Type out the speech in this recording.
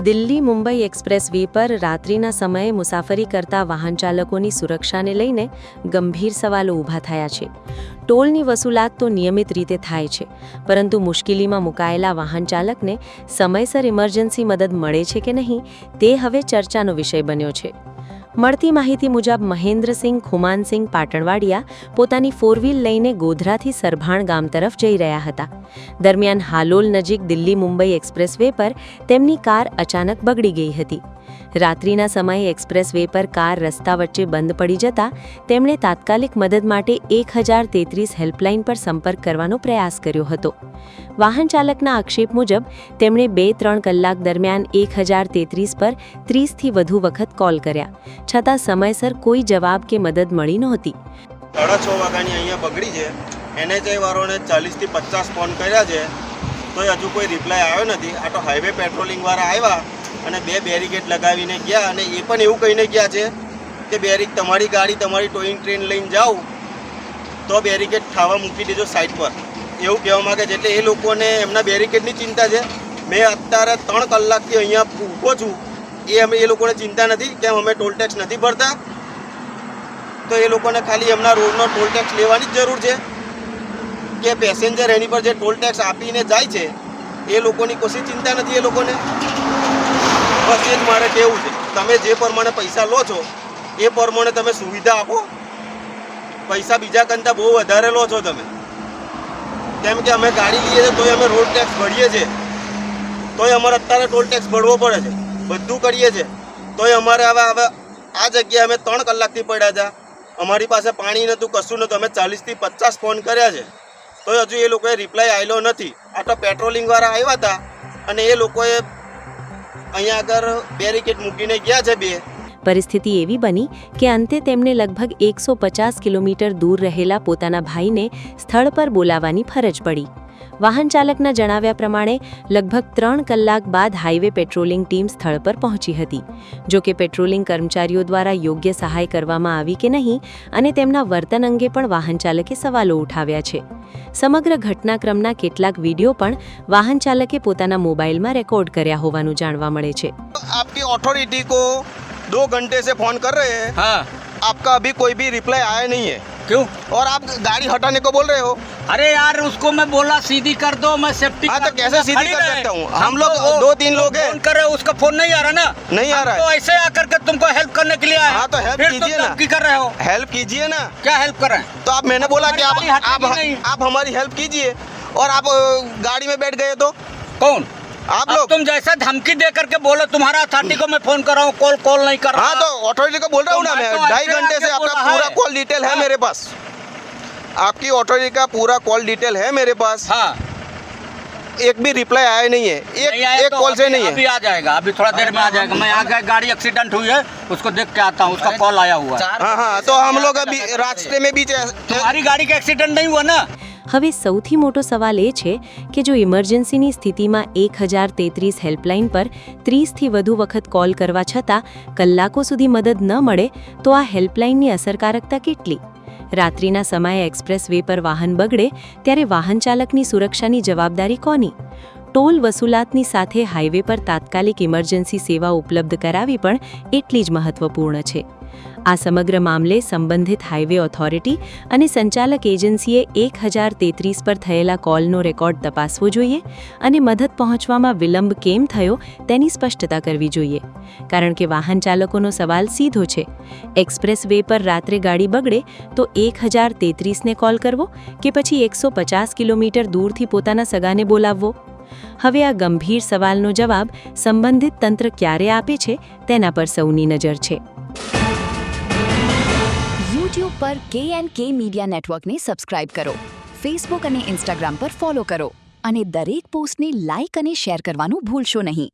Delhi Mumbai express way પર રાત્રિના સમયે મુસાફરી કરતા વાહન ચાલકોની સુરક્ષાને લઈને ગંભીર સવાલો ઊભા થયા છે. ટોલની વસૂલાત તો નિયમિત રીતે થાય છે, પરંતુ મુશ્કેલીમાં મુકાયેલા વાહન ચાલકને સમયસર ઇમરજન્સી મદદ મળે છે કે નહીં તે હવે ચર્ચાનો વિષય બન્યો છે. મળતી માહિતી મુજબ મહેન્દ્રસિંહ ખુમાનસિંહ પાટણવાડિયા પોતાની ફોર વ્હીલ લઈને ગોધરાથી સરભાણ ગામ તરફ જઈ રહ્યા હતા. દરમિયાન હાલોલ નજીક દિલ્હી મુંબઈ એક્સપ્રેસ વે પર તેમની કાર અચાનક બગડી ગઈ હતી. રાત્રિના સમયે એક્સપ્રેસ વે પર કાર રસ્તા વચ્ચે બંધ પડી જતા તેમણે તાત્કાલિક મદદ માટે 1033 હેલ્પલાઇન પર સંપર્ક કરવાનો પ્રયાસ કર્યો હતો. વાહન ચાલકના આક્ષેપ મુજબ તેમણે 2-3 કલાક દરમિયાન 1033 પર 30થી વધુ વખત કોલ કર્યા, છતાં સમયસર કોઈ જવાબ કે મદદ મળી નહોતી. 6:30 વાગ્યાની અહીંયા બગડી છે. NHI વાળોને 40થી 50 ફોન કર્યા છે, તોય હજુ કોઈ રિપ્લાય આવ્યો નથી. આ તો હાઈવે પેટ્રોલિંગ વાળા આવ્યા અને 2 બેરિકેડ લગાવીને ગયા, અને એ પણ એવું કહીને ગયા છે કે તમારી ગાડી તમારી ટોઈંગ ટ્રેન લઈને જાઓ તો બેરિકેડ ખાવા મૂકી દેજો સાઈડ પર, એવું કહેવા માગે છે. એટલે એ લોકોને એમના બેરિકેડની ચિંતા છે. મેં અત્યારે 3 કલાકથી અહીંયા ઊભો છું, એ લોકોને ચિંતા નથી કે અમે ટોલ ટેક્સ નથી ભરતા, તો એ લોકોને ખાલી એમના રોડનો ટોલ ટેક્સ લેવાની જ જરૂર છે કે પેસેન્જર એની પર જે ટોલ ટેક્સ આપીને જાય છે એ લોકોની કોઈ ચિંતા નથી. એ લોકોને બસ એ જ મારે કહેવું છે, તમે જે પ્રમાણે પૈસા લો છો એ પ્રમાણે તમે સુવિધા આપો. પૈસા બીજા કરતાં બહુ વધારે લો છો તમે. કેમ કે અમે ગાડી લઈએ છીએ તોય અમે રોડ ટેક્સ ભરીએ છીએ, તોય અમારે અત્યારે ટોલ ટેક્સ ભરવો પડે છે. બધું કરીએ છીએ તોય અમારે હવે આ જગ્યાએ અમે 3 કલાકથી પડ્યા હતા. અમારી પાસે પાણી નહોતું, કશું નહોતું. અમે 40થી 50 ફોન કર્યા છે, તોય હજુ એ લોકોએ રિપ્લાય આવેલો નથી. આ તો પેટ્રોલિંગવાળા આવ્યા હતા અને એ લોકોએ અહીંયા આગળ બેરિકેડ મૂકીને ગયા છે 2. પરિસ્થિતિ એવી બની કે અંતે તેમને લગભગ 150 કિલોમીટર દૂર રહેલા પોતાના ભાઈને સ્થળ પર બોલાવવાની ફરજ પડી. વાહન ચાલકના જણાવ્યા પ્રમાણે લગભગ 3 કલાક બાદ હાઈવે પેટ્રોલિંગ ટીમ સ્થળ પર પહોંચી હતી. જો કે પેટ્રોલિંગ કર્મચારીઓ દ્વારા યોગ્ય સહાય કરવામાં આવી કે નહીં અને તેમના વર્તન અંગે પણ વાહન ચાલકે સવાલો ઉઠાવ્યા છે. સમગ્ર ઘટનાક્રમના કેટલાક વિડીયો પણ વાહન ચાલકે પોતાના મોબાઈલમાં રેકોર્ડ કર્યા હોવાનું જાણવા મળે છે. આપકી ઓથોરિટી કો 2 घंटे से फोन कर रहे हैं, हाँ आपका अभी कोई भी रिप्लाई आया नहीं है. क्यों? और आप गाड़ी हटाने को बोल रहे हो. अरे यार उसको मैं बोला सीधी कर दो, मैं सेफ्टी हाँ तो कैसे सीधी कर सकता हूँ. हम लोग 2-3 लोग हैं. फोन कर रहे हो, उसका फोन नहीं आ रहा ना. नहीं आ रहा तो है. ऐसे आकर के तुमको हेल्प करने के लिए आए. हाँ तो हेल्प फिर कीजिए तुम ना. धमकी कर रहे हो. हेल्प कीजिए ना. क्या हेल्प कर रहे हैं? तो आप मैंने बोला कि हमारी गाड़ी हटेगी नहीं. आप हमारी हेल्प कीजिए और आप गाड़ी में बैठ गए तो कौन? आप अब लोग. तुम जैसा धमकी दे करके बोलो तुम्हारा अथॉरिटी को मैं फोन कर रहा हूँ, कॉल नहीं कर रहा. हाँ तो ऑथोरिटी को बोल रहा हूँ ना मैं. 2.5 घंटे से आपका पूरा कॉल डिटेल है मेरे पास. आपकी ऑथोरिटी का पूरा कॉल डिटेल है मेरे पास. हाँ एक भी रिप्लाई आया नहीं है. एक कॉल से नहीं है. अभी आ जाएगा, अभी थोड़ा देर में आ जाएगा. मैं यहाँ गाड़ी एक्सीडेंट हुई है उसको देख के आता हूँ, उसका कॉल आया हुआ है. हाँ हाँ तो हम लोग अभी रास्ते में बीच तुम्हारी गाड़ी का एक्सीडेंट नहीं हुआ ना. હવે સૌથી મોટો સવાલ એ છે કે જો ઇમરજન્સીની સ્થિતિમાં 1033 હેલ્પલાઇન પર 30થી વધુ વખત કોલ કરવા છતાં કલાકો સુધી મદદ ન મળે તો આ હેલ્પલાઇનની અસરકારકતા કેટલી? રાત્રિના સમયે એક્સપ્રેસ વે પર વાહન બગડે ત્યારે વાહન ચાલકની સુરક્ષાની જવાબદારી કોની? ટોલ વસૂલાતની સાથે હાઈવે પર તાત્કાલિક ઇમરજન્સી સેવા ઉપલબ્ધ કરાવી પણ એટલી જ મહત્વપૂર્ણ છે. આ સમગ્ર મામલે સંબંધિત હાઈવે ઓથોરિટી અને સંચાલક એજન્સીએ 1033 પર થયેલા કોલનો રેકોર્ડ તપાસવો જોઈએ અને મદદ પહોંચવામાં વિલંબ કેમ થયો તેની સ્પષ્ટતા કરવી જોઈએ. કારણ કે વાહન ચાલકોનો સવાલ સીધો છે, એક્સપ્રેસ વે પર રાત્રે ગાડી બગડે તો 1033ને કોલ કરવો કે પછી 150 કિલોમીટર દૂરથી પોતાના સગાને બોલાવવો? હવે આ ગંભીર સવાલનો જવાબ સંબંધિત તંત્ર ક્યારે આપે છે તેના પર સૌની નજર છે. YouTube પર K&K મીડિયા નેટવર્કને સબસ્ક્રાઇબ કરો, Facebook અને Instagram પર ફોલો કરો અને દરેક પોસ્ટને લાઇક અને શેર કરવાનું ભૂલશો નહીં.